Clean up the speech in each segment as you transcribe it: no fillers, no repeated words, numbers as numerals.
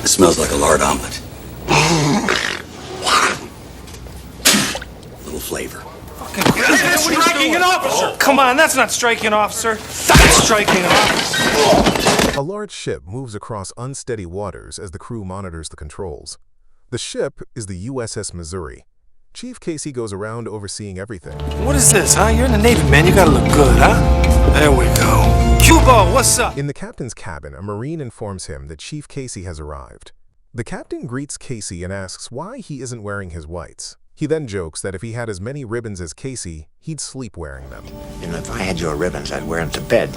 It smells like a lard omelet. Little flavor. That's striking an officer! Oh, come on, that's not striking an officer. That's striking an officer. A large ship moves across unsteady waters as the crew monitors the controls. The ship is the USS Missouri. Chief Casey goes around overseeing everything. What is this, huh? You're in the Navy, man. You gotta look good, huh? There we go. Cuba, what's up? In the captain's cabin, a Marine informs him that Chief Casey has arrived. The captain greets Casey and asks why he isn't wearing his whites. He then jokes that if he had as many ribbons as Casey, he'd sleep wearing them. And if I had your ribbons, I'd wear them to bed.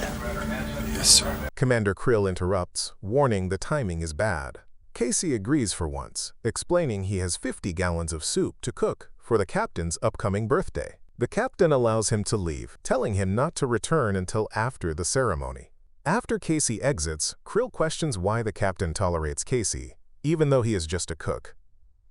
Yes, sir. Commander Krill interrupts, warning the timing is bad. Casey agrees for once, explaining he has 50 gallons of soup to cook for the captain's upcoming birthday. The captain allows him to leave, telling him not to return until after the ceremony. After Casey exits, Krill questions why the captain tolerates Casey, even though he is just a cook.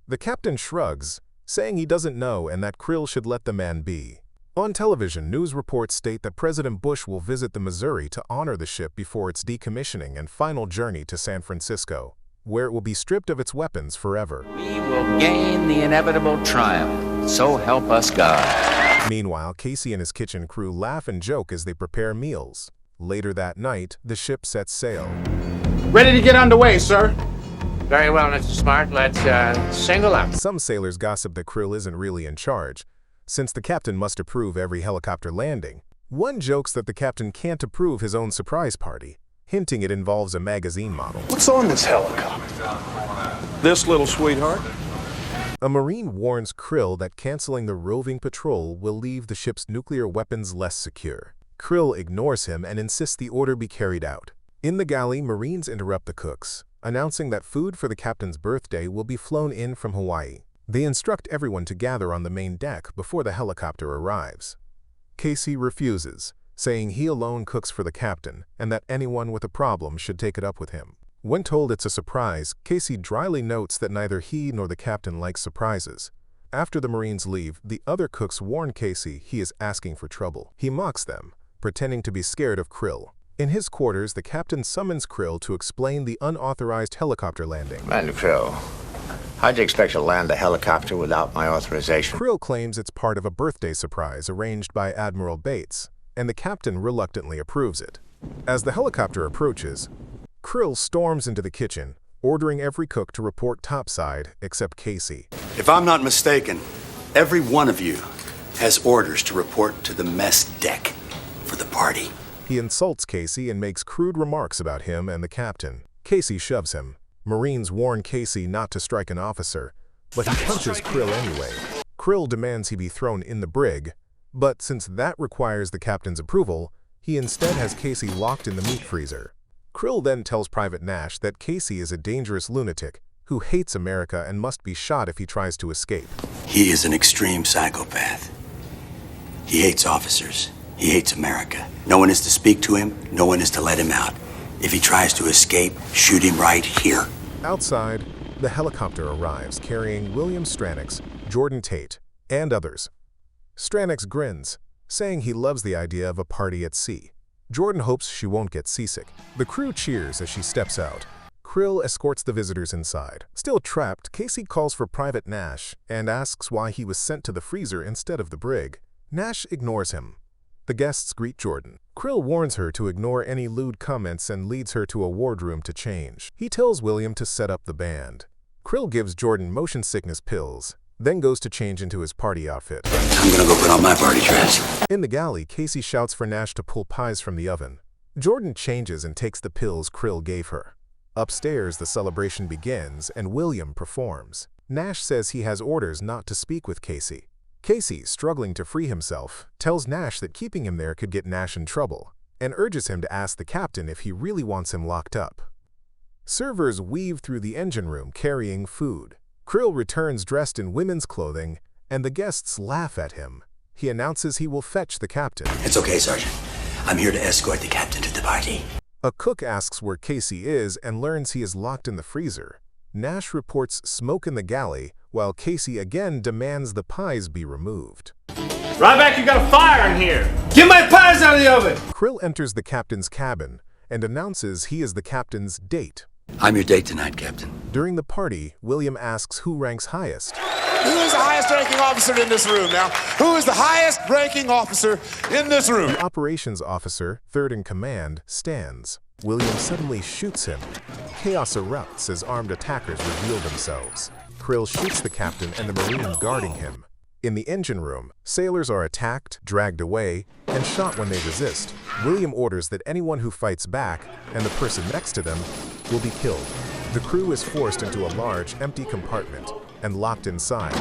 The captain shrugs, saying he doesn't know and that Krill should let the man be. On television, news reports state that President Bush will visit the Missouri to honor the ship before its decommissioning and final journey to San Francisco, where it will be stripped of its weapons forever. We will gain the inevitable triumph, so help us God. Meanwhile, Casey and his kitchen crew laugh and joke as they prepare meals. Later that night, the ship sets sail. Ready to get underway, sir. Very well, Mr. Smart. Let's single up. Some sailors gossip that Krill isn't really in charge, since the captain must approve every helicopter landing. One jokes that the captain can't approve his own surprise party, hinting it involves a magazine model. What's on this helicopter? This little sweetheart? A Marine warns Krill that canceling the roving patrol will leave the ship's nuclear weapons less secure. Krill ignores him and insists the order be carried out. In the galley, Marines interrupt the cooks, announcing that food for the captain's birthday will be flown in from Hawaii. They instruct everyone to gather on the main deck before the helicopter arrives. Casey refuses, saying he alone cooks for the captain and that anyone with a problem should take it up with him. When told it's a surprise, Casey dryly notes that neither he nor the captain likes surprises. After the Marines leave, the other cooks warn Casey he is asking for trouble. He mocks them, pretending to be scared of Krill. In his quarters, the captain summons Krill to explain the unauthorized helicopter landing. Commander Krill, how'd you expect to land a helicopter without my authorization? Krill claims it's part of a birthday surprise arranged by Admiral Bates, and the captain reluctantly approves it. As the helicopter approaches, Krill storms into the kitchen, ordering every cook to report topside except Casey. If I'm not mistaken, every one of you has orders to report to the mess deck for the party. He insults Casey and makes crude remarks about him and the captain. Casey shoves him. Marines warn Casey not to strike an officer, but he punches Krill anyway. Krill demands he be thrown in the brig, but since that requires the captain's approval, he instead has Casey locked in the meat freezer. Krill then tells Private Nash that Casey is a dangerous lunatic who hates America and must be shot if he tries to escape. He is an extreme psychopath. He hates officers. He hates America. No one is to speak to him. No one is to let him out. If he tries to escape, shoot him right here. Outside, the helicopter arrives carrying William Stranix, Jordan Tate, and others. Stranix grins, saying he loves the idea of a party at sea. Jordan hopes she won't get seasick. The crew cheers as she steps out. Krill escorts the visitors inside. Still trapped, Casey calls for Private Nash and asks why he was sent to the freezer instead of the brig. Nash ignores him. The guests greet Jordan. Krill warns her to ignore any lewd comments and leads her to a wardroom to change. He tells William to set up the band. Krill gives Jordan motion sickness pills, then goes to change into his party outfit. I'm gonna go put on my party dress. In the galley, Casey shouts for Nash to pull pies from the oven. Jordan changes and takes the pills Krill gave her. Upstairs, the celebration begins and William performs. Nash says he has orders not to speak with Casey. Casey, struggling to free himself, tells Nash that keeping him there could get Nash in trouble, and urges him to ask the captain if he really wants him locked up. Servers weave through the engine room carrying food. Krill returns dressed in women's clothing, and the guests laugh at him. He announces he will fetch the captain. It's okay, Sergeant. I'm here to escort the captain to the party. A cook asks where Casey is and learns he is locked in the freezer. Nash reports smoke in the galley, while Casey again demands the pies be removed. Ryback, you got a fire in here! Get my pies out of the oven! Krill enters the captain's cabin and announces he is the captain's date. I'm your date tonight, Captain. During the party, William asks who ranks highest. Who is the highest ranking officer in this room now? Who is the highest ranking officer in this room? The operations officer, third in command, stands. William suddenly shoots him. Chaos erupts as armed attackers reveal themselves. Krill shoots the captain and the Marine guarding him. In the engine room, sailors are attacked, dragged away, and shot when they resist. William orders that anyone who fights back, and the person next to them, will be killed. The crew is forced into a large, empty compartment and locked inside.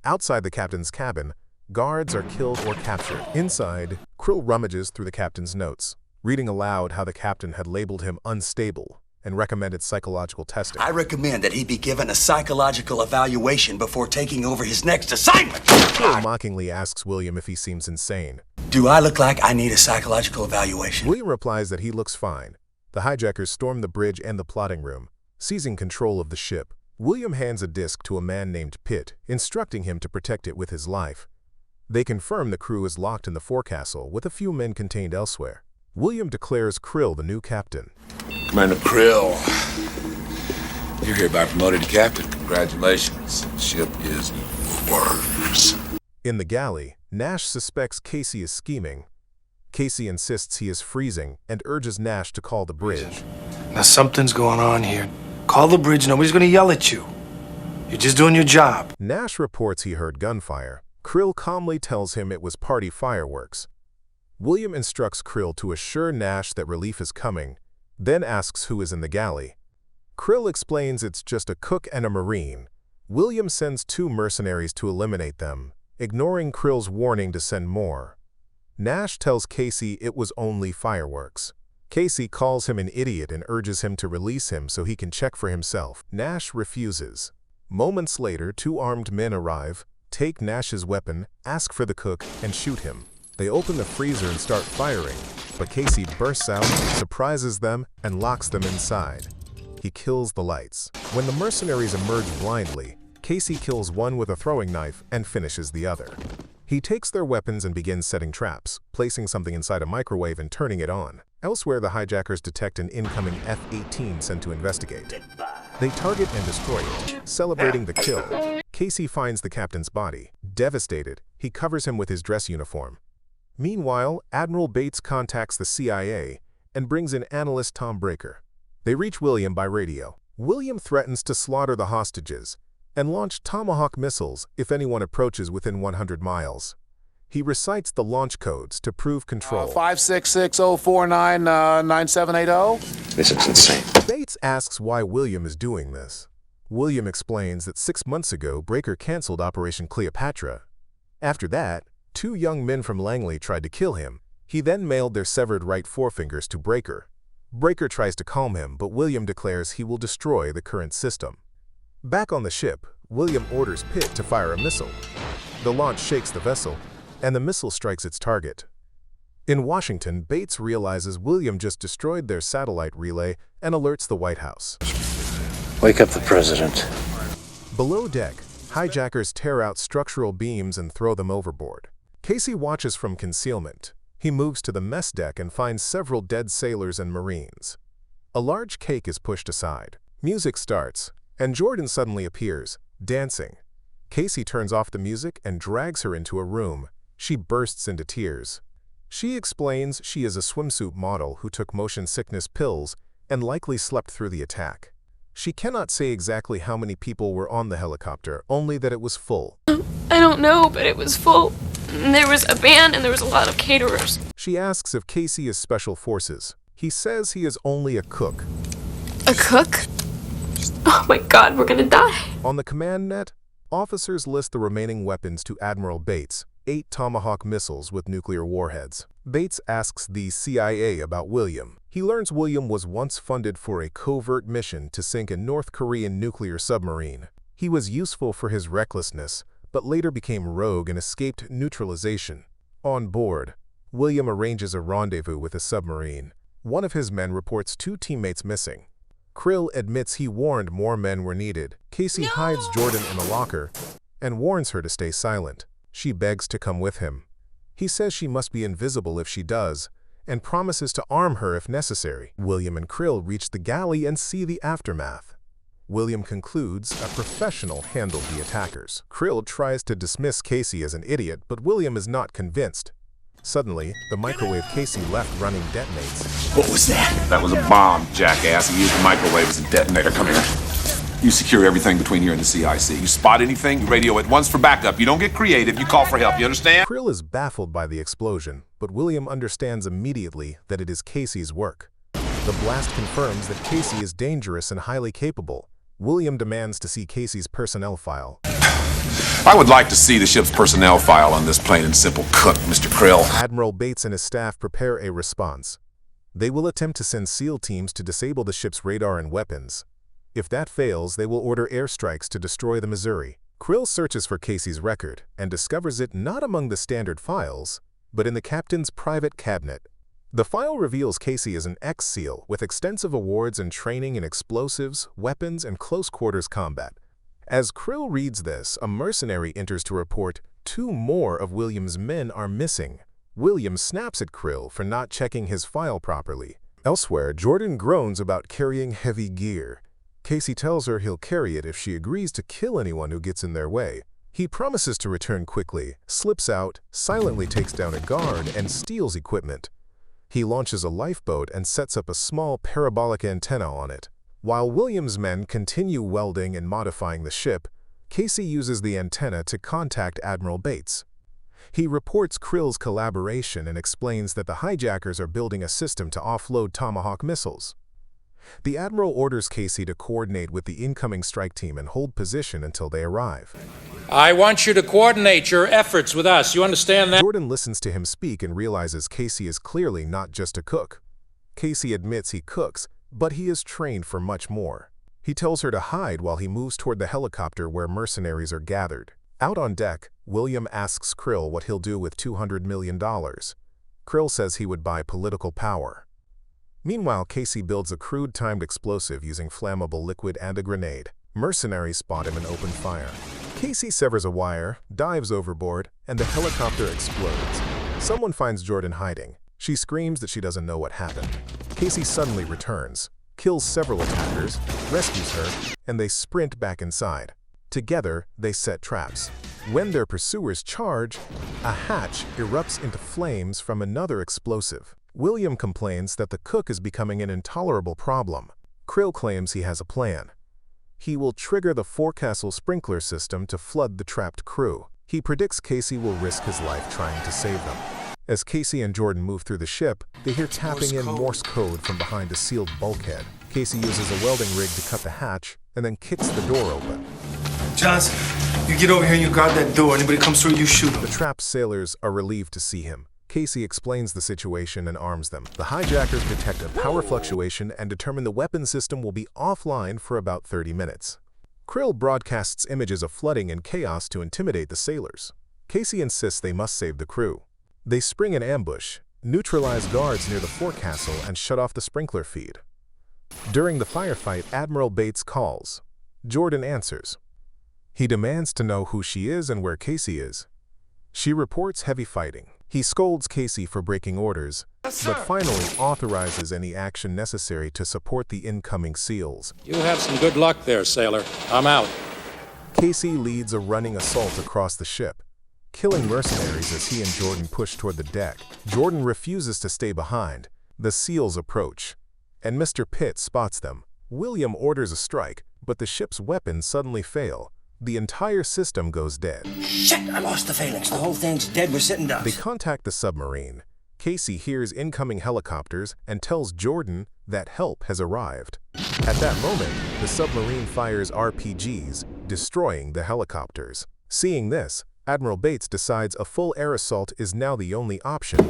Outside the captain's cabin, guards are killed or captured. Inside, Krill rummages through the captain's notes, reading aloud how the captain had labeled him unstable and recommended psychological testing. I recommend that he be given a psychological evaluation before taking over his next assignment. Krill mockingly asks William if he seems insane. Do I look like I need a psychological evaluation? William replies that he looks fine. The hijackers storm the bridge and the plotting room, seizing control of the ship. William hands a disc to a man named Pitt, instructing him to protect it with his life. They confirm the crew is locked in the forecastle, with a few men contained elsewhere. William declares Krill the new captain. Commander Krill, you're hereby promoted to captain. Congratulations. The ship is yours. In the galley, Nash suspects Casey is scheming. Casey insists he is freezing and urges Nash to call the bridge. Now something's going on here. Call the bridge, nobody's gonna yell at you. You're just doing your job. Nash reports he heard gunfire. Krill calmly tells him it was party fireworks. William instructs Krill to assure Nash that relief is coming, then asks who is in the galley. Krill explains it's just a cook and a Marine. William sends 2 mercenaries to eliminate them, ignoring Krill's warning to send more. Nash tells Casey it was only fireworks. Casey calls him an idiot and urges him to release him so he can check for himself. Nash refuses. Moments later, 2 armed men arrive, take Nash's weapon, ask for the cook, and shoot him. They open the freezer and start firing, but Casey bursts out, surprises them, and locks them inside. He kills the lights. When the mercenaries emerge blindly, Casey kills one with a throwing knife and finishes the other. He takes their weapons and begins setting traps, placing something inside a microwave and turning it on. Elsewhere, the hijackers detect an incoming F-18 sent to investigate. They target and destroy it, celebrating the kill. Casey finds the captain's body. Devastated, he covers him with his dress uniform. Meanwhile, Admiral Bates contacts the CIA and brings in analyst Tom Breaker. They reach William by radio. William threatens to slaughter the hostages and launch Tomahawk missiles if anyone approaches within 100 miles. He recites the launch codes to prove control. 566-049-9780. This is insane. Bates asks why William is doing this. William explains that 6 months ago, Breaker canceled Operation Cleopatra. After that, 2 young men from Langley tried to kill him. He then mailed their severed right forefingers to Breaker. Breaker tries to calm him, but William declares he will destroy the current system. Back on the ship, William orders Pitt to fire a missile. The launch shakes the vessel, and the missile strikes its target. In Washington, Bates realizes William just destroyed their satellite relay and alerts the White House. Wake up the president. Below deck, hijackers tear out structural beams and throw them overboard. Casey watches from concealment. He moves to the mess deck and finds several dead sailors and Marines. A large cake is pushed aside. Music starts, and Jordan suddenly appears, dancing. Casey turns off the music and drags her into a room. She bursts into tears. She explains she is a swimsuit model who took motion sickness pills and likely slept through the attack. She cannot say exactly how many people were on the helicopter, only that it was full. I don't know, but it was full. There was a band and there was a lot of caterers. She asks if Casey is Special Forces. He says he is only a cook. A cook? Oh my God, we're gonna die. On the command net, officers list the remaining weapons to Admiral Bates, 8 Tomahawk missiles with nuclear warheads. Bates asks the CIA about William. He learns William was once funded for a covert mission to sink a North Korean nuclear submarine. He was useful for his recklessness, but later became rogue and escaped neutralization. On board, William arranges a rendezvous with a submarine. One of his men reports 2 teammates missing. Krill admits he warned more men were needed. Casey hides Jordan in a locker and warns her to stay silent. She begs to come with him. He says she must be invisible if she does, and promises to arm her if necessary. William and Krill reach the galley and see the aftermath. William concludes a professional handled the attackers. Krill tries to dismiss Casey as an idiot, but William is not convinced. Suddenly, the microwave Casey left running detonates. What was that? That was a bomb, jackass. He used the microwave as a detonator. Come here. You secure everything between here and the CIC. You spot anything, you radio at once for backup. You don't get creative, you call for help. You understand? Krill is baffled by the explosion, but William understands immediately that it is Casey's work. The blast confirms that Casey is dangerous and highly capable. William demands to see Casey's personnel file. I would like to see the ship's personnel file on this plain and simple cook, Mr. Krill. Admiral Bates and his staff prepare a response. They will attempt to send SEAL teams to disable the ship's radar and weapons. If that fails, they will order airstrikes to destroy the Missouri. Krill searches for Casey's record and discovers it not among the standard files, but in the captain's private cabinet. The file reveals Casey is an ex-SEAL with extensive awards and training in explosives, weapons, and close-quarters combat. As Krill reads this, a mercenary enters to report 2 more of William's men are missing. William snaps at Krill for not checking his file properly. Elsewhere, Jordan groans about carrying heavy gear. Casey tells her he'll carry it if she agrees to kill anyone who gets in their way. He promises to return quickly, slips out, silently takes down a guard, and steals equipment. He launches a lifeboat and sets up a small parabolic antenna on it. While William's men continue welding and modifying the ship, Casey uses the antenna to contact Admiral Bates. He reports Krill's collaboration and explains that the hijackers are building a system to offload Tomahawk missiles. The Admiral orders Casey to coordinate with the incoming strike team and hold position until they arrive. I want you to coordinate your efforts with us. You understand that? Jordan listens to him speak and realizes Casey is clearly not just a cook. Casey admits he cooks, but he is trained for much more. He tells her to hide while he moves toward the helicopter where mercenaries are gathered. Out on deck, William asks Krill what he'll do with $200 million. Krill says he would buy political power. Meanwhile, Casey builds a crude timed explosive using flammable liquid and a grenade. Mercenaries spot him and open fire. Casey severs a wire, dives overboard, and the helicopter explodes. Someone finds Jordan hiding. She screams that she doesn't know what happened. Casey suddenly returns, kills several attackers, rescues her, and they sprint back inside. Together, they set traps. When their pursuers charge, a hatch erupts into flames from another explosive. William complains that the cook is becoming an intolerable problem. Krill claims he has a plan. He will trigger the forecastle sprinkler system to flood the trapped crew. He predicts Casey will risk his life trying to save them. As Casey and Jordan move through the ship, they hear tapping in Morse code from behind a sealed bulkhead. Casey uses a welding rig to cut the hatch and then kicks the door open. Johnson, you get over here and you guard that door. Anybody comes through, you shoot them. The trapped sailors are relieved to see him. Casey explains the situation and arms them. The hijackers detect a power fluctuation and determine the weapon system will be offline for about 30 minutes. Krill broadcasts images of flooding and chaos to intimidate the sailors. Casey insists they must save the crew. They spring an ambush, neutralize guards near the forecastle, and shut off the sprinkler feed. During the firefight, Admiral Bates calls. Jordan answers. He demands to know who she is and where Casey is. She reports heavy fighting. He scolds Casey for breaking orders, but finally authorizes any action necessary to support the incoming SEALs. You have some good luck there, sailor. I'm out. Casey leads a running assault across the ship, killing mercenaries as he and Jordan push toward the deck. Jordan refuses to stay behind. The SEALs approach, and Mr. Pitt spots them. William orders a strike, but the ship's weapons suddenly fail. The entire system goes dead. Shit, I lost the phalanx. The whole thing's dead. We're sitting ducks. They contact the submarine. Casey hears incoming helicopters and tells Jordan that help has arrived. At that moment, the submarine fires RPGs, destroying the helicopters. Seeing this, Admiral Bates decides a full air assault is now the only option.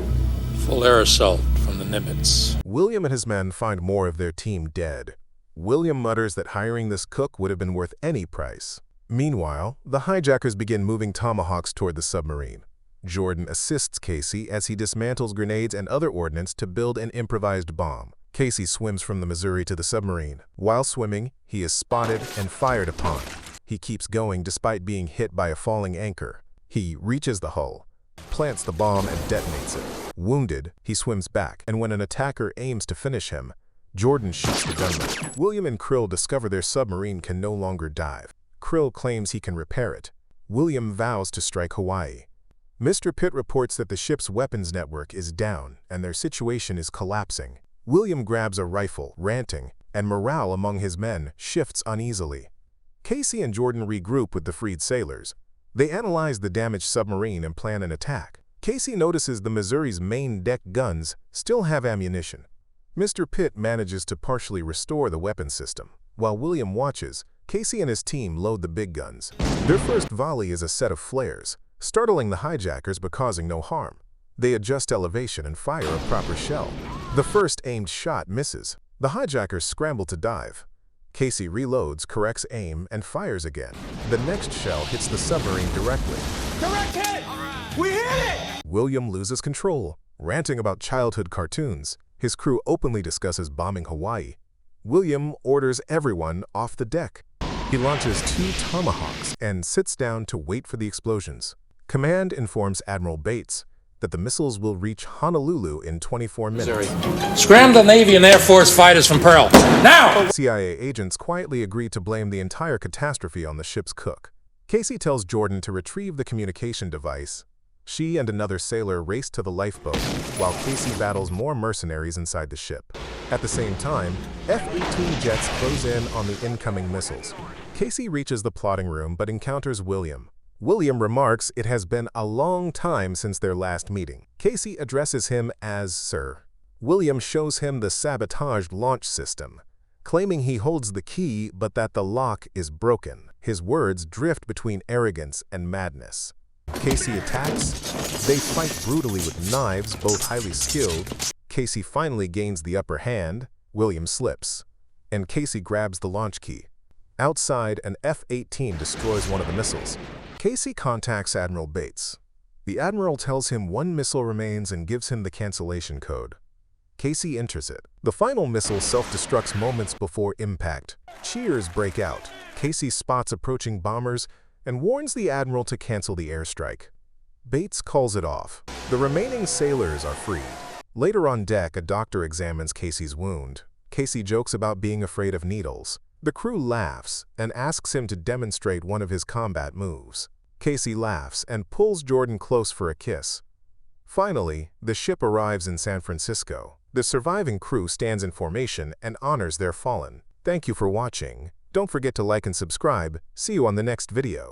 Full air assault from the Nimitz. William and his men find more of their team dead. William mutters that hiring this cook would have been worth any price. Meanwhile, the hijackers begin moving Tomahawks toward the submarine. Jordan assists Casey as he dismantles grenades and other ordnance to build an improvised bomb. Casey swims from the Missouri to the submarine. While swimming, he is spotted and fired upon. He keeps going despite being hit by a falling anchor. He reaches the hull, plants the bomb and detonates it. Wounded, he swims back, and when an attacker aims to finish him, Jordan shoots the gunman. William and Krill discover their submarine can no longer dive. Krill claims he can repair it. William vows to strike Hawaii. Mr. Pitt reports that the ship's weapons network is down and their situation is collapsing. William grabs a rifle, ranting, and morale among his men shifts uneasily. Casey and Jordan regroup with the freed sailors. They analyze the damaged submarine and plan an attack. Casey notices the Missouri's main deck guns still have ammunition. Mr. Pitt manages to partially restore the weapon system. While William watches, Casey and his team load the big guns. Their first volley is a set of flares, startling the hijackers but causing no harm. They adjust elevation and fire a proper shell. The first aimed shot misses. The hijackers scramble to dive. Casey reloads, corrects aim, and fires again. The next shell hits the submarine directly. Correct hit! We hit it! William loses control, ranting about childhood cartoons. His crew openly discusses bombing Hawaii. William orders everyone off the deck. He launches 2 tomahawks and sits down to wait for the explosions. Command informs Admiral Bates that the missiles will reach Honolulu in 24 minutes. Scramble the Navy and Air Force fighters from Pearl. Now! CIA agents quietly agree to blame the entire catastrophe on the ship's cook. Casey tells Jordan to retrieve the communication device. She and another sailor race to the lifeboat, while Casey battles more mercenaries inside the ship. At the same time, F-18 jets close in on the incoming missiles. Casey reaches the plotting room but encounters William. William remarks it has been a long time since their last meeting. Casey addresses him as Sir. William shows him the sabotaged launch system, claiming he holds the key but that the lock is broken. His words drift between arrogance and madness. Casey attacks. They fight brutally with knives, both highly skilled. Casey finally gains the upper hand. William slips, and Casey grabs the launch key. Outside, an F-18 destroys one of the missiles. Casey contacts Admiral Bates. The Admiral tells him 1 missile remains and gives him the cancellation code. Casey enters it. The final missile self-destructs moments before impact. Cheers break out. Casey spots approaching bombers and warns the Admiral to cancel the airstrike. Bates calls it off. The remaining sailors are freed. Later on deck, a doctor examines Casey's wound. Casey jokes about being afraid of needles. The crew laughs and asks him to demonstrate one of his combat moves. Casey laughs and pulls Jordan close for a kiss. Finally, the ship arrives in San Francisco. The surviving crew stands in formation and honors their fallen. Thank you for watching. Don't forget to like and subscribe. See you on the next video.